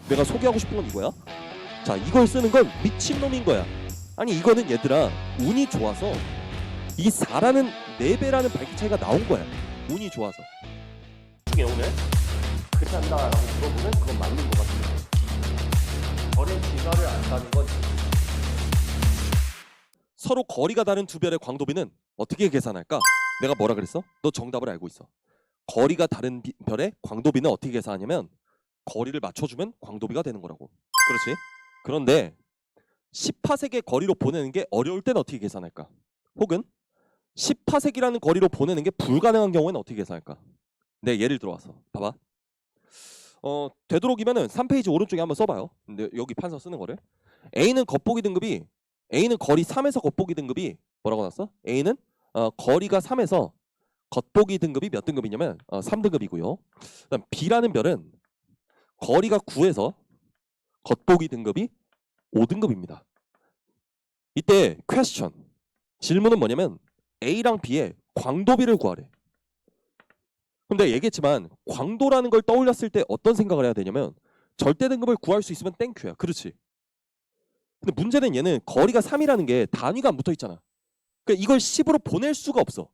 내가 소개하고 싶은 건 이거야. 자, 이걸 쓰는 건 미친놈인 거야. 아니 이거는 얘들아 운이 좋아서 이 4라는 4배라는 밝기 차이가 나온 거야. 운이 좋아서. 중에 오늘 그렇지 않다라고 물어보면 그건 맞는 것 같습니다. 거리 기가를 안다는 건 서로 거리가 다른 두 별의 광도비는 어떻게 계산할까? 내가 뭐라 그랬어? 너 정답을 알고 있어. 거리가 다른 별의 광도비는 어떻게 계산하냐면 거리를 맞춰주면 광도비가 되는 거라고. 그렇지? 그런데 10파색의 거리로 보내는 게 어려울 땐 어떻게 계산할까? 혹은 10파색이라는 거리로 보내는 게 불가능한 경우에는 어떻게 계산할까? 네, 예를 들어와서 봐봐. 되도록이면은 3페이지 오른쪽에 한번 써봐요. 근데 여기 판서 쓰는 거를 A는 겉보기 등급이 A는 거리 3에서 겉보기 등급이 뭐라고 나왔어? A는 거리가 3에서 겉보기 등급이 몇 등급이냐면 3등급이고요. 그다음 B라는 별은 거리가 9에서 겉보기 등급이 5등급입니다. 이때 퀘스천 질문은 뭐냐면 A랑 B의 광도비를 구하래. 근데 얘기했지만 광도라는 걸 떠올렸을 때 어떤 생각을 해야 되냐면 절대 등급을 구할 수 있으면 땡큐야. 그렇지. 근데 문제는 얘는 거리가 3이라는 게 단위가 안 붙어 있잖아. 그러니까 이걸 10으로 보낼 수가 없어.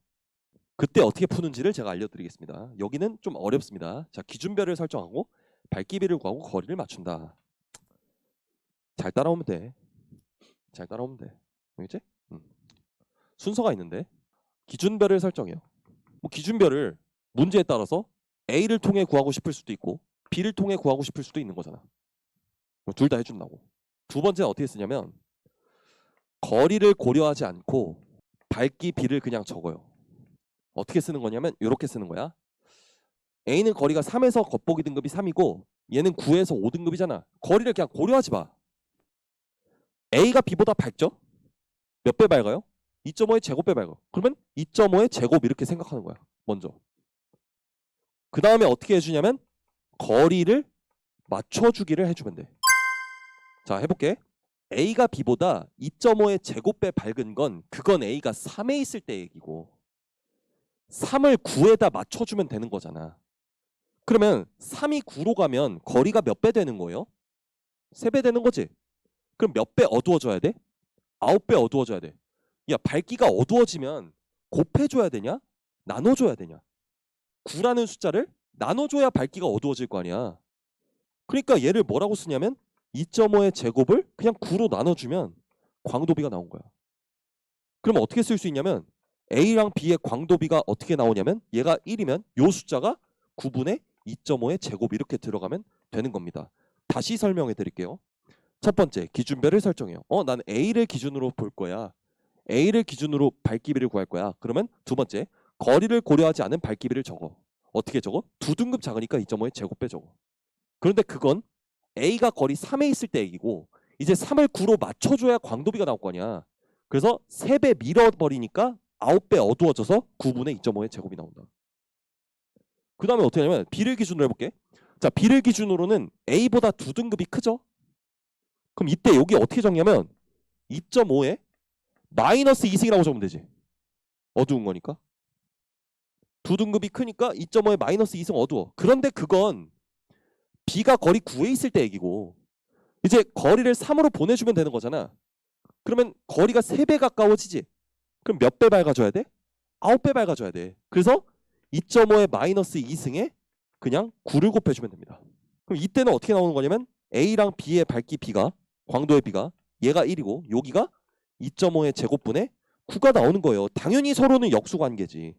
그때 어떻게 푸는지를 제가 알려드리겠습니다. 여기는 좀 어렵습니다. 자, 기준별을 설정하고 밝기비를 구하고 거리를 맞춘다. 잘 따라오면 돼. 잘 따라오면 돼. 알겠지? 순서가 있는데 기준별을 설정해요. 뭐 기준별을 문제에 따라서 A를 통해 구하고 싶을 수도 있고 B를 통해 구하고 싶을 수도 있는 거잖아. 둘 다 해준다고. 두 번째는 어떻게 쓰냐면 거리를 고려하지 않고 밝기 B를 그냥 적어요. 어떻게 쓰는 거냐면 이렇게 쓰는 거야. A는 거리가 3에서 겉보기 등급이 3이고 얘는 9에서 5등급이잖아. 거리를 그냥 고려하지 마. A가 B보다 밝죠? 몇 배 밝아요? 2.5의 제곱배 밝아. 그러면 2.5의 제곱 이렇게 생각하는 거야. 먼저. 그 다음에 어떻게 해주냐면 거리를 맞춰주기를 해주면 돼. 자, 해볼게. A가 B보다 2.5의 제곱배 밝은 건 그건 A가 3에 있을 때 얘기고 3을 9에다 맞춰주면 되는 거잖아. 그러면 3이 9로 가면 거리가 몇 배 되는 거예요? 3배 되는 거지. 그럼 몇 배 어두워져야 돼? 9배 어두워져야 돼. 야, 밝기가 어두워지면 곱해줘야 되냐? 나눠줘야 되냐? 9라는 숫자를 나눠줘야 밝기가 어두워질 거 아니야. 그러니까 얘를 뭐라고 쓰냐면 2.5의 제곱을 그냥 9로 나눠주면 광도비가 나온 거야. 그럼 어떻게 쓸 수 있냐면 A랑 B의 광도비가 어떻게 나오냐면 얘가 1이면 이 숫자가 9분의 2.5의 제곱 이렇게 들어가면 되는 겁니다. 다시 설명해 드릴게요. 첫 번째, 기준별을 설정해요. 난 A를 기준으로 볼 거야. A를 기준으로 밝기비를 구할 거야. 그러면 두 번째, 거리를 고려하지 않은 밝기비를 적어. 어떻게 적어? 2등급 작으니까 2.5의 제곱배 적어. 그런데 그건 A가 거리 3에 있을 때 얘기고 이제 3을 9로 맞춰줘야 광도비가 나올 거 아니야. 그래서 3배 밀어버리니까 9배 어두워져서 9분의 2.5의 제곱이 나온다. 그 다음에 어떻게 하냐면 B를 기준으로 해볼게. 자, B를 기준으로는 A보다 2등급이 크죠? 그럼 이때 여기 어떻게 적냐면 2.5에 마이너스 2승이라고 적으면 되지. 어두운 거니까. 2등급이 크니까 2.5에 마이너스 2승 어두워. 그런데 그건 B가 거리 9에 있을 때 얘기고 이제 거리를 3으로 보내주면 되는 거잖아. 그러면 거리가 3배 가까워지지. 그럼 몇 배 밝아져야 돼? 9배 밝아져야 돼. 그래서 2.5에 마이너스 2승에 그냥 9를 곱해주면 됩니다. 그럼 이때는 어떻게 나오는 거냐면 A랑 B의 밝기 B가 광도의 B가 얘가 1이고 여기가 2.5의 제곱분의 9가 나오는 거예요. 당연히 서로는 역수관계지.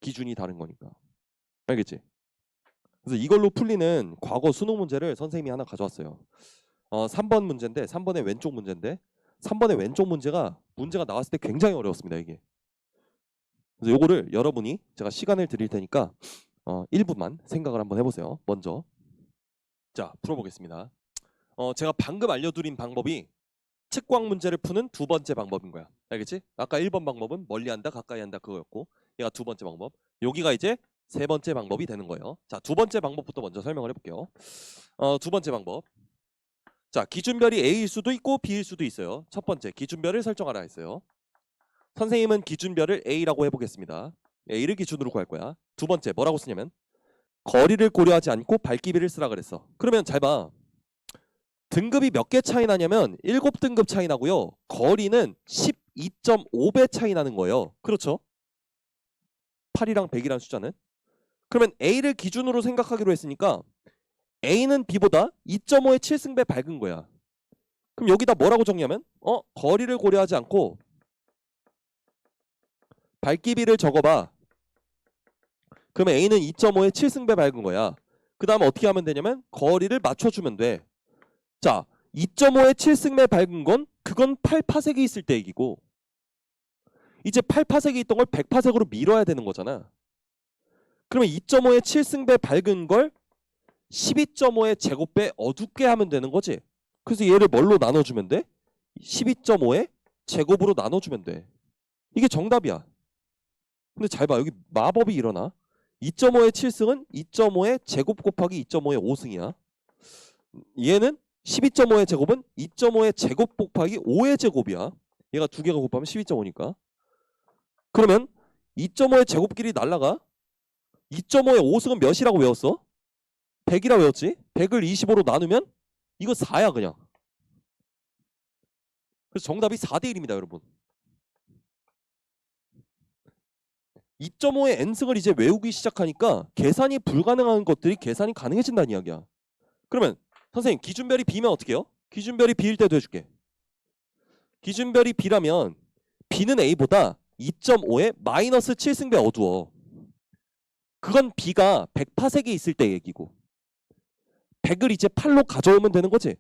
기준이 다른 거니까. 알겠지? 그래서 이걸로 풀리는 과거 수능 문제를 선생님이 하나 가져왔어요. 3번 문제인데 3번의 왼쪽 문제인데 3번의 왼쪽 문제가 나왔을 때 굉장히 어려웠습니다. 이게. 그래서 요거를 여러분이 제가 시간을 드릴 테니까 1분만 생각을 한번 해보세요. 먼저 자 풀어보겠습니다. 제가 방금 알려드린 방법이 측광 문제를 푸는 두 번째 방법인 거야. 알겠지? 아까 1번 방법은 멀리한다 가까이 한다 그거였고 얘가 두 번째 방법. 여기가 이제 세 번째 방법이 되는 거예요. 자, 두 번째 방법부터 먼저 설명을 해볼게요. 두 번째 방법. 자, 기준별이 A일 수도 있고 B일 수도 있어요. 첫 번째, 기준별을 설정하라 했어요. 선생님은 기준별을 A라고 해보겠습니다. A를 기준으로 구할 거야. 두 번째, 뭐라고 쓰냐면 거리를 고려하지 않고 밝기비를 쓰라 그랬어. 그러면 잘 봐. 등급이 몇 개 차이 나냐면 7등급 차이 나고요. 거리는 12.5배 차이 나는 거예요. 그렇죠? 8이랑 100이란 숫자는. 그러면 A를 기준으로 생각하기로 했으니까 A는 B보다 2.5의 7승배 밝은 거야. 그럼 여기다 뭐라고 정리하면 거리를 고려하지 않고 밝기비를 적어봐. 그러면 A는 2.5의 7승배 밝은 거야. 그 다음 어떻게 하면 되냐면 거리를 맞춰주면 돼. 자, 2.5의 7승배 밝은 건 그건 8파색이 있을 때 얘기고 이제 8파색이 있던 걸 100파색으로 밀어야 되는 거잖아. 그러면 2.5의 7승배 밝은 걸 12.5의 제곱배 어둡게 하면 되는 거지. 그래서 얘를 뭘로 나눠주면 돼? 12.5의 제곱으로 나눠주면 돼. 이게 정답이야. 근데 잘 봐. 여기 마법이 일어나. 2.5의 7승은 2.5의 제곱 곱하기 2.5의 5승이야. 얘는 12.5의 제곱은 2.5의 제곱 곱하기 5의 제곱이야. 얘가 두 개가 곱하면 12.5니까. 그러면 2.5의 제곱끼리 날라가. 2.5의 5승은 몇이라고 외웠어? 100이라고 외웠지? 100을 25로 나누면 이거 4야 그냥. 그래서 정답이 4대 1입니다 여러분. 2.5의 n승을 이제 외우기 시작하니까 계산이 불가능한 것들이 계산이 가능해진다는 이야기야. 그러면 선생님 기준별이 B면 어떻게 해요? 기준별이 B일 때도 해줄게. 기준별이 B라면 B는 A보다 2.5의 마이너스 7승배 어두워. 그건 B가 100파색이 있을 때 얘기고 100을 이제 8로 가져오면 되는 거지.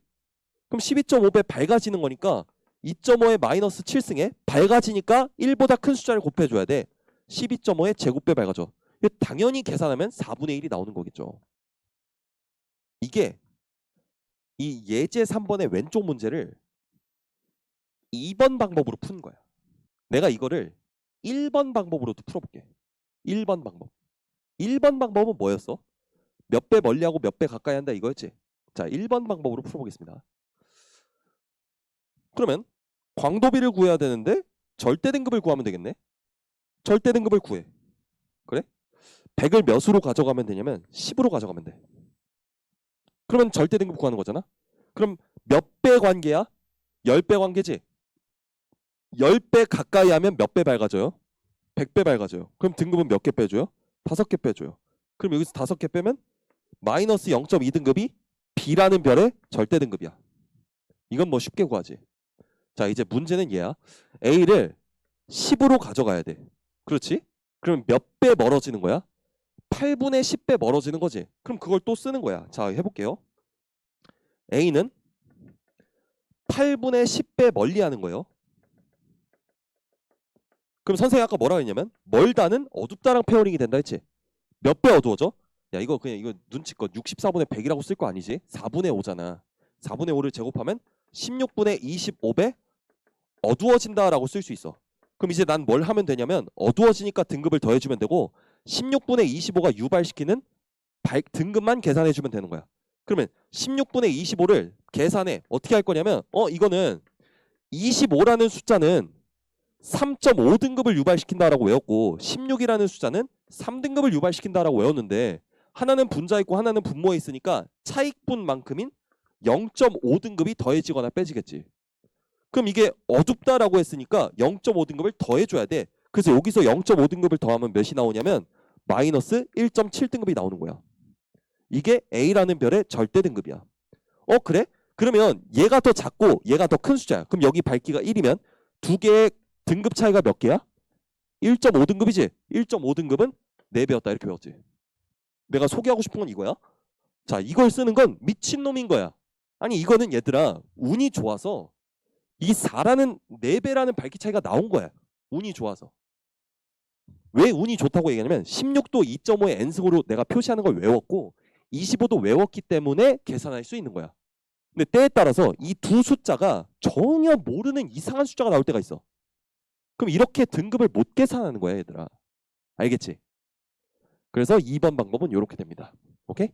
그럼 12.5배 밝아지는 거니까 2.5의 마이너스 7승에 밝아지니까 1보다 큰 숫자를 곱해줘야 돼. 12.5의 제곱배 밝아져. 당연히 계산하면 4분의 1이 나오는 거겠죠. 이게 이 예제 3번의 왼쪽 문제를 2번 방법으로 푼 거야. 내가 이거를 1번 방법으로도 풀어볼게. 1번 방법. 1번 방법은 뭐였어? 몇 배 멀리하고 몇 배 가까이 한다 이거였지. 자, 1번 방법으로 풀어보겠습니다. 그러면 광도비를 구해야 되는데 절대 등급을 구하면 되겠네. 절대 등급을 구해. 그래? 100을 몇으로 가져가면 되냐면 10으로 가져가면 돼. 그러면 절대 등급 구하는 거잖아. 그럼 몇 배 관계야? 10배 관계지. 10배 가까이 하면 몇 배 밝아져요? 100배 밝아져요. 그럼 등급은 몇 개 빼줘요? 5개 빼줘요. 그럼 여기서 5개 빼면 마이너스 0.2등급이 B라는 별의 절대 등급이야. 이건 뭐 쉽게 구하지. 자, 이제 문제는 얘야. A를 10으로 가져가야 돼. 그렇지? 그럼 몇 배 멀어지는 거야? 8분의 10배 멀어지는 거지. 그럼 그걸 또 쓰는 거야. 자, 해볼게요. A는 8분의 10배 멀리하는 거예요. 그럼 선생님 아까 뭐라 했냐면 멀다는 어둡다랑 페어링이 된다 했지. 몇 배 어두워져? 야, 이거 그냥 이거 눈치껏 64분의 100이라고 쓸 거 아니지? 4분의 5잖아. 4분의 5를 제곱하면 16분의 25배 어두워진다라고 쓸 수 있어. 그럼 이제 난 뭘 하면 되냐면 어두워지니까 등급을 더해주면 되고 16분의 25가 유발시키는 등급만 계산해주면 되는 거야. 그러면 16분의 25를 계산해. 어떻게 할 거냐면 이거는 25라는 숫자는 3.5등급을 유발시킨다라고 외웠고 16이라는 숫자는 3등급을 유발시킨다라고 외웠는데 하나는 분자에 있고 하나는 분모에 있으니까 차익분만큼인 0.5등급이 더해지거나 빼지겠지. 그럼 이게 어둡다라고 했으니까 0.5등급을 더해줘야 돼. 그래서 여기서 0.5등급을 더하면 몇이 나오냐면 마이너스 1.7등급이 나오는 거야. 이게 A라는 별의 절대 등급이야. 그래? 그러면 얘가 더 작고 얘가 더 큰 숫자야. 그럼 여기 밝기가 1이면 두 개의 등급 차이가 몇 개야? 1.5등급이지. 1.5등급은 4배였다 이렇게 배웠지. 내가 소개하고 싶은 건 이거야. 자, 이걸 쓰는 건 미친놈인 거야. 아니 이거는 얘들아 운이 좋아서 이 4라는 4배라는 밝기 차이가 나온 거야. 운이 좋아서. 왜 운이 좋다고 얘기하냐면 16도 2.5의 n승으로 내가 표시하는 걸 외웠고 25도 외웠기 때문에 계산할 수 있는 거야. 근데 때에 따라서 이 두 숫자가 전혀 모르는 이상한 숫자가 나올 때가 있어. 그럼 이렇게 등급을 못 계산하는 거야 얘들아. 알겠지? 그래서 2번 방법은 이렇게 됩니다. 오케이?